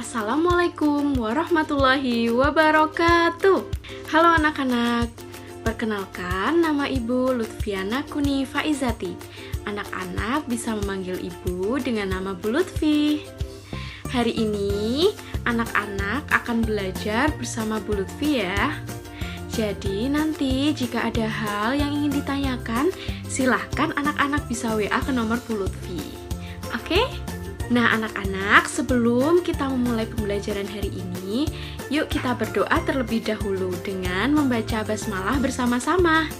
Assalamualaikum warahmatullahi wabarakatuh. Halo anak-anak, perkenalkan nama Ibu Lutfiana Kuni Faizati. Anak-anak bisa memanggil Ibu dengan nama Bu Lutfi. Hari ini anak-anak akan belajar bersama Bu Lutfi ya. Jadi nanti jika ada hal yang ingin ditanyakan, silahkan anak-anak bisa WA ke nomor Bu Lutfi. Oke? Nah anak-anak, sebelum kita memulai pembelajaran hari ini, yuk kita berdoa terlebih dahulu dengan membaca basmalah bersama-sama.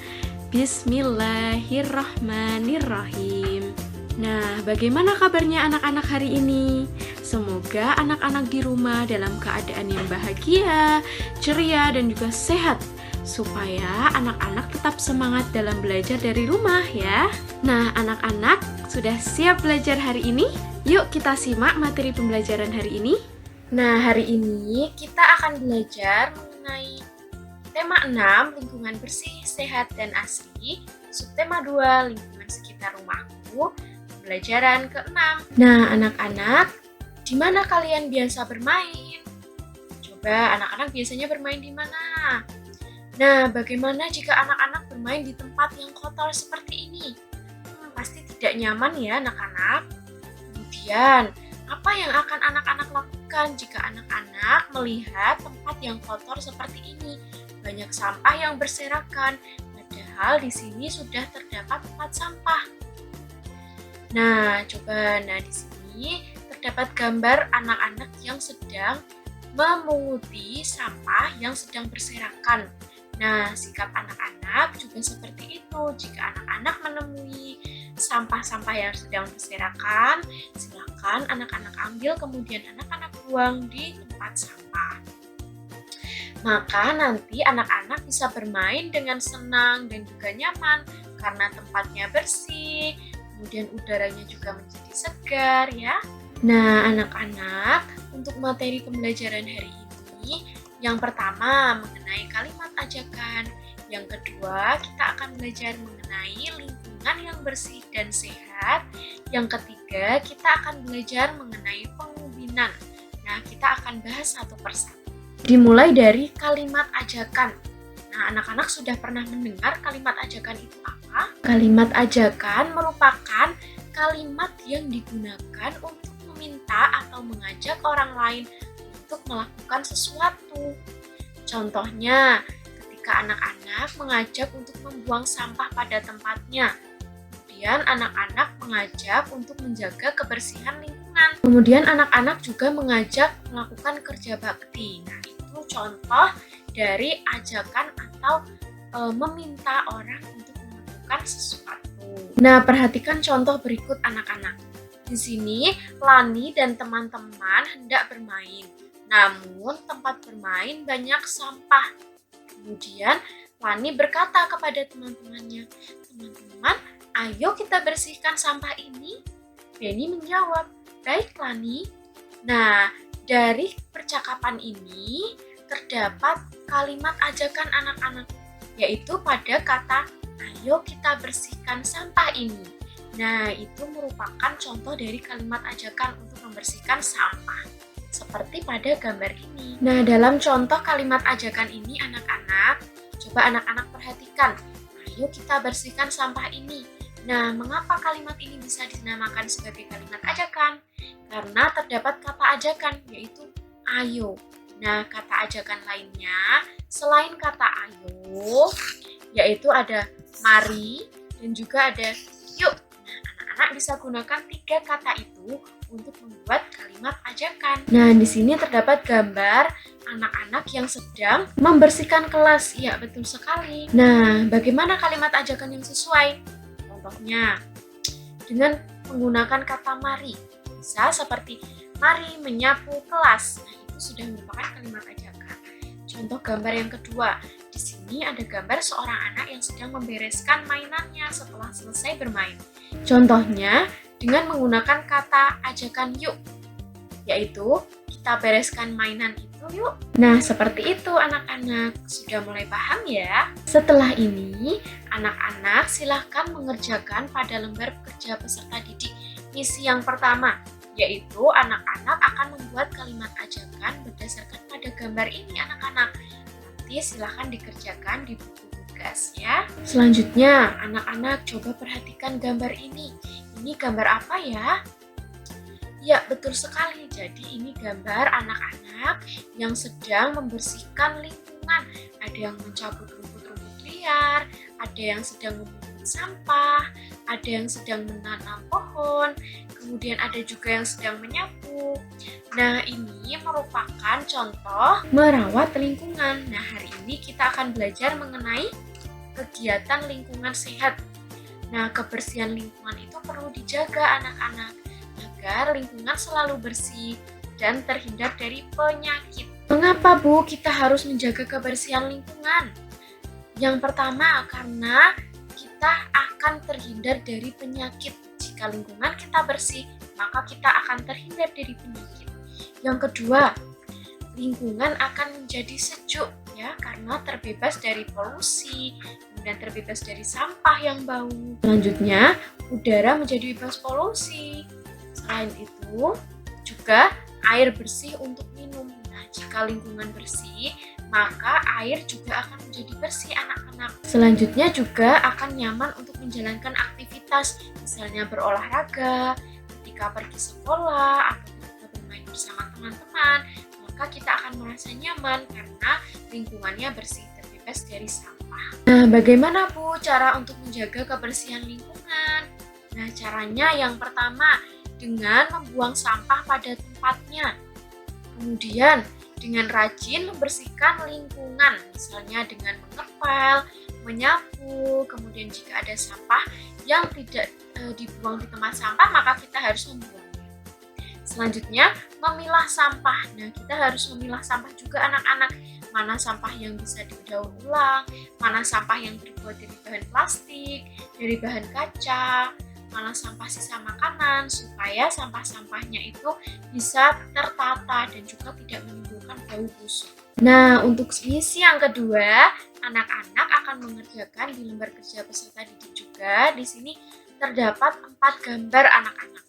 Bismillahirrahmanirrahim. Nah, bagaimana kabarnya anak-anak hari ini? Semoga anak-anak di rumah dalam keadaan yang bahagia, ceria, dan juga sehat, supaya anak-anak tetap semangat dalam belajar dari rumah ya. Nah, anak-anak sudah siap belajar hari ini? Yuk kita simak materi pembelajaran hari ini. Nah, hari ini kita akan belajar mengenai tema 6, lingkungan bersih, sehat, dan asri. Subtema 2, lingkungan sekitar rumahku. Pembelajaran ke-6. Nah, anak-anak, di mana kalian biasa bermain? Coba anak-anak biasanya bermain di mana? Nah, bagaimana jika anak-anak bermain di tempat yang kotor seperti ini? Pasti tidak nyaman ya anak-anak. Kemudian, apa yang akan anak-anak lakukan jika anak-anak melihat tempat yang kotor seperti ini? Banyak sampah yang berserakan, padahal di sini sudah terdapat tempat sampah. Nah, di sini terdapat gambar anak-anak yang sedang memunguti sampah yang sedang berserakan. Nah, sikap anak-anak juga seperti itu. Jika anak-anak menemui sampah-sampah yang sedang berserakan, silakan anak-anak ambil, kemudian anak-anak buang di tempat sampah. Maka nanti anak-anak bisa bermain dengan senang dan juga nyaman karena tempatnya bersih, kemudian udaranya juga menjadi segar ya. Nah, anak-anak, untuk materi pembelajaran hari ini, yang pertama mengenai kalimat ajakan, yang kedua kita akan belajar mengenai lingkungan yang bersih dan sehat, yang ketiga kita akan belajar mengenai pengubinan. Nah, kita akan bahas satu persatu. Dimulai dari kalimat ajakan. Nah, anak-anak sudah pernah mendengar kalimat ajakan itu apa? Kalimat ajakan merupakan kalimat yang digunakan untuk meminta atau mengajak orang lain untuk melakukan sesuatu. Contohnya, ketika anak-anak mengajak untuk membuang sampah pada tempatnya. Kemudian anak-anak mengajak untuk menjaga kebersihan lingkungan. Kemudian anak-anak juga mengajak melakukan kerja bakti. Nah, itu contoh dari ajakan atau meminta orang untuk melakukan sesuatu. Nah, perhatikan contoh berikut anak-anak. Di sini, Lani dan teman-teman hendak bermain. Namun, tempat bermain banyak sampah. Kemudian, Lani berkata kepada teman-temannya, "Teman-teman, ayo kita bersihkan sampah ini." Benny menjawab, "Baik, Lani." Nah, dari percakapan ini terdapat kalimat ajakan anak-anak, yaitu pada kata, "Ayo kita bersihkan sampah ini." Nah, itu merupakan contoh dari kalimat ajakan untuk membersihkan sampah, seperti pada gambar ini. Nah, dalam contoh kalimat ajakan ini anak-anak, coba anak-anak perhatikan. Ayo kita bersihkan sampah ini. Nah, mengapa kalimat ini bisa dinamakan sebagai kalimat ajakan? Karena terdapat kata ajakan, yaitu ayo. Nah, kata ajakan lainnya, selain kata ayo, yaitu ada mari dan juga ada yuk. Anak bisa gunakan 3 kata itu untuk membuat kalimat ajakan. Nah, di sini terdapat gambar anak-anak yang sedang membersihkan kelas. Ya, betul sekali. Nah, bagaimana kalimat ajakan yang sesuai? Contohnya, dengan menggunakan kata mari. Bisa seperti, "Mari menyapu kelas." Nah, itu sudah merupakan kalimat ajakan. Contoh gambar yang kedua. Di sini ada gambar seorang anak yang sedang membereskan mainannya setelah selesai bermain. Contohnya dengan menggunakan kata ajakan yuk, yaitu kita bereskan mainan itu yuk. Nah, seperti itu anak-anak. Sudah mulai paham ya? Setelah ini, anak-anak silahkan mengerjakan pada lembar kerja peserta didik misi yang pertama, yaitu anak-anak akan membuat kalimat ajakan berdasarkan pada gambar ini anak-anak. Nanti silahkan dikerjakan di buku tugas ya. Selanjutnya, anak-anak coba perhatikan gambar ini. Ini gambar apa ya? Ya, betul sekali. Jadi ini gambar anak-anak yang sedang membersihkan lingkungan. Ada yang mencabut rumput-rumput liar, ada yang sedang memungut sampah, ada yang sedang menanam pohon, kemudian ada juga yang sedang menyapu. Nah, ini merupakan contoh merawat lingkungan. Nah, hari ini kita akan belajar mengenai kegiatan lingkungan sehat. Nah, kebersihan lingkungan itu perlu dijaga anak-anak agar lingkungan selalu bersih dan terhindar dari penyakit. Mengapa, Bu, kita harus menjaga kebersihan lingkungan? Yang pertama, karena kita akan terhindar dari penyakit. Jika lingkungan kita bersih, maka kita akan terhindar dari penyakit. Yang kedua, lingkungan akan menjadi sejuk ya, karena terbebas dari polusi, kemudian terbebas dari sampah yang bau. Selanjutnya, udara menjadi bebas polusi. Selain itu, juga air bersih untuk minum. Nah, jika lingkungan bersih, maka air juga akan menjadi bersih anak-anak. Selanjutnya juga akan nyaman untuk menjalankan aktivitas, misalnya berolahraga, ketika pergi sekolah, atau ketika bermain bersama teman-teman, maka kita akan merasa nyaman karena lingkungannya bersih, terbebas dari sampah. Nah, bagaimana Bu cara untuk menjaga kebersihan lingkungan? Nah, caranya yang pertama, dengan membuang sampah pada tempatnya. Kemudian, dengan rajin membersihkan lingkungan, misalnya dengan mengepel, menyapu, kemudian jika ada sampah yang tidak dibuang di tempat sampah, maka kita harus membuangnya. Selanjutnya, memilah sampah. Nah, kita harus memilah sampah juga anak-anak. Mana sampah yang bisa didaur ulang, mana sampah yang terbuat dari bahan plastik, dari bahan kaca, mana sampah sisa makanan, supaya sampah-sampahnya itu bisa tertata dan juga tidak menimbulkan bau busuk. Nah, untuk misi yang kedua, anak-anak akan mengerjakan di lembar kerja peserta didik juga. Di sini terdapat 4 gambar anak-anak.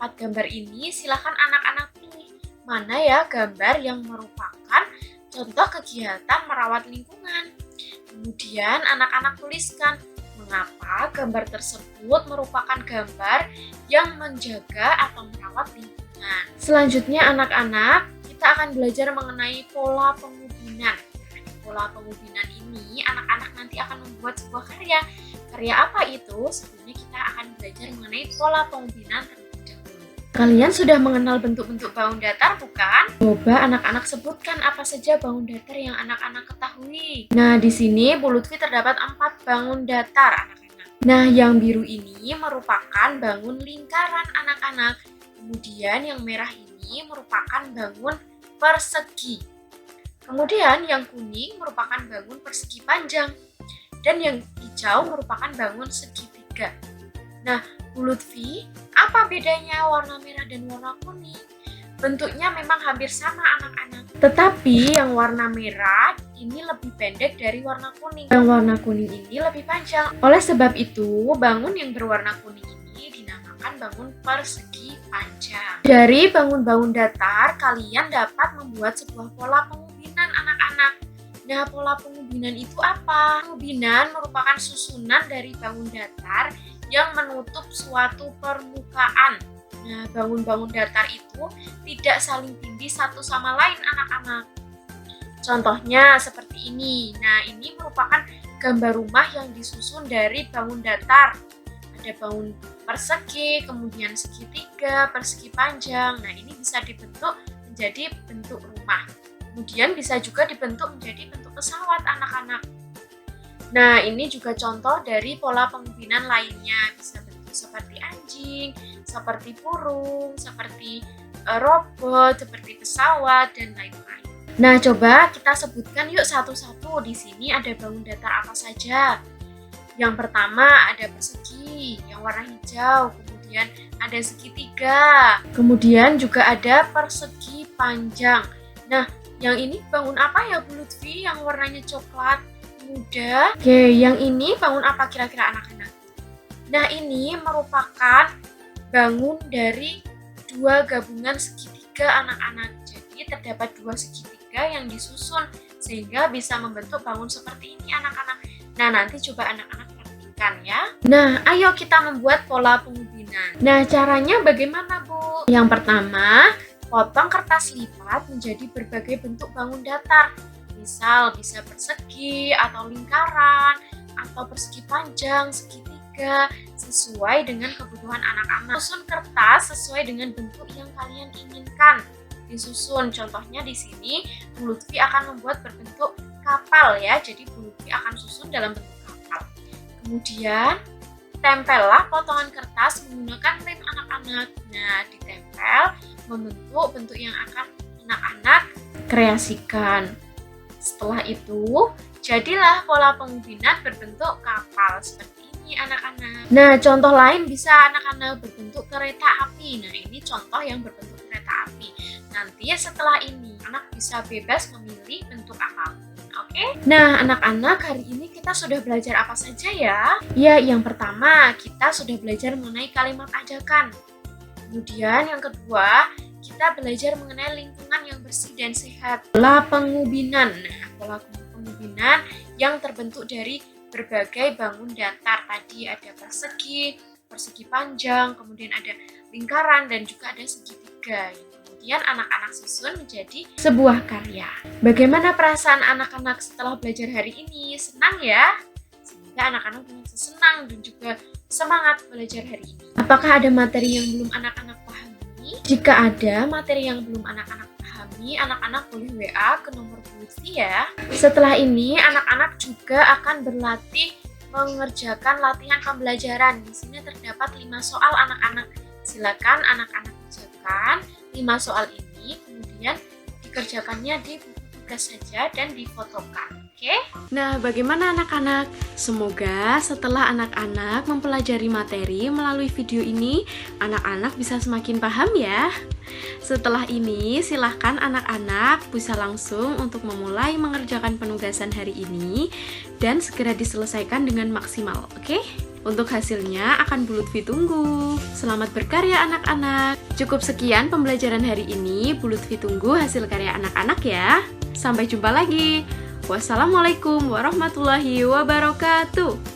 4 gambar ini silakan anak-anak pilih mana ya gambar yang merupakan contoh kegiatan merawat lingkungan. Kemudian anak-anak tuliskan mengapa gambar tersebut merupakan gambar yang menjaga atau merawat lingkungan. Selanjutnya anak-anak, kita akan belajar mengenai pola pengubinan. Pola pengubinan ini anak-anak nanti akan membuat sebuah karya. Karya apa itu? Sebelumnya kita akan belajar mengenai pola pengubinan terlebih dahulu. Kalian sudah mengenal bentuk-bentuk bangun datar bukan? Coba anak-anak sebutkan apa saja bangun datar yang anak-anak ketahui. Nah, di sini Bu Lutfi terdapat 4 bangun datar anak-anak. Nah, yang biru ini merupakan bangun lingkaran anak-anak. Kemudian yang merah ini merupakan bangun persegi. Kemudian yang kuning merupakan bangun persegi panjang. Dan yang hijau merupakan bangun segitiga. Nah, Bu Lutfi, apa bedanya warna merah dan warna kuning? Bentuknya memang hampir sama anak-anak. Tetapi yang warna merah ini lebih pendek dari warna kuning. Yang warna kuning ini lebih panjang. Oleh sebab itu, bangun yang berwarna kuning ini dinamakan bangun persegi panjang. Dari bangun-bangun datar, kalian dapat membuat sebuah pola pengubinan anak-anak. Nah, pola pengubinan itu apa? Pengubinan merupakan susunan dari bangun datar yang menutup suatu permukaan. Nah, bangun-bangun datar itu tidak saling tindih satu sama lain anak-anak. Contohnya seperti ini. Nah, ini merupakan gambar rumah yang disusun dari bangun datar. Ada bangun persegi, kemudian segitiga, persegi panjang. Nah, ini bisa dibentuk menjadi bentuk rumah. Kemudian bisa juga dibentuk menjadi bentuk pesawat anak-anak. Nah, ini juga contoh dari pola pengubinan lainnya. Bisa bentuk seperti anjing, seperti burung, seperti robot, seperti pesawat, dan lain-lain. Nah, coba kita sebutkan yuk satu-satu. Di sini ada bangun datar apa saja. Yang pertama ada persegi, yang warna hijau. Kemudian ada segitiga. Kemudian juga ada persegi panjang. Nah, yang ini bangun apa ya Bu Lutfi? Yang warnanya coklat muda. Oke, yang ini bangun apa kira-kira anak-anak? Nah, ini merupakan bangun dari dua gabungan segitiga anak-anak. Jadi terdapat dua segitiga yang disusun sehingga bisa membentuk bangun seperti ini anak-anak. Nah, nanti coba anak-anak praktikkan ya. Nah, ayo kita membuat pola pengubinan. Nah, caranya bagaimana, Bu? Yang pertama, potong kertas lipat menjadi berbagai bentuk bangun datar. Misal bisa persegi atau lingkaran atau persegi panjang, segitiga, sesuai dengan kebutuhan anak-anak. Susun kertas sesuai dengan bentuk yang kalian inginkan. Disusun, contohnya di sini Bu Lutfi akan membuat berbentuk kapal ya. Jadi Bu Lutfi akan susun dalam bentuk kapal. Kemudian tempellah potongan kertas menggunakan lem anak-anak. Nah, ditempel membentuk bentuk yang akan anak-anak kreasikan. Setelah itu, jadilah pola pengubinan berbentuk kapal seperti ini anak-anak. Nah, contoh lain bisa anak-anak berbentuk kereta api. Nah, ini contoh yang berbentuk kereta api. Nanti setelah ini, anak bisa bebas memilih bentuk apapun. Oke? Nah, anak-anak, hari ini kita sudah belajar apa saja ya? Ya, yang pertama, kita sudah belajar mengenai kalimat ajakan. Kemudian yang kedua, kita belajar mengenai lingkungan yang bersih dan sehat. Pola pengubinan. Nah, pola pengubinan yang terbentuk dari berbagai bangun datar. Tadi ada persegi, persegi panjang, kemudian ada lingkaran, dan juga ada segitiga. Kemudian anak-anak susun menjadi sebuah karya. Bagaimana perasaan anak-anak setelah belajar hari ini? Senang ya? Semoga anak-anak merasa senang dan juga semangat belajar hari ini. Apakah ada materi yang belum anak-anak pahami? Jika ada materi yang belum anak-anak pahami, anak-anak boleh WA ke nomor Bu Lutfi ya. Setelah ini, anak-anak juga akan berlatih mengerjakan latihan pembelajaran. Di sini terdapat 5 soal anak-anak. Silakan anak-anak kerjakan 5 soal ini, kemudian dikerjakannya di buku tugas saja dan difotokan. Oke? Nah, bagaimana anak-anak? Semoga setelah anak-anak mempelajari materi melalui video ini, anak-anak bisa semakin paham ya. Setelah ini, silahkan anak-anak bisa langsung untuk memulai mengerjakan penugasan hari ini dan segera diselesaikan dengan maksimal, oke? Untuk hasilnya akan Bu Lutfi tunggu. Selamat berkarya anak-anak. Cukup sekian pembelajaran hari ini. Bu Lutfi tunggu hasil karya anak-anak ya. Sampai jumpa lagi. Wassalamualaikum warahmatullahi wabarakatuh.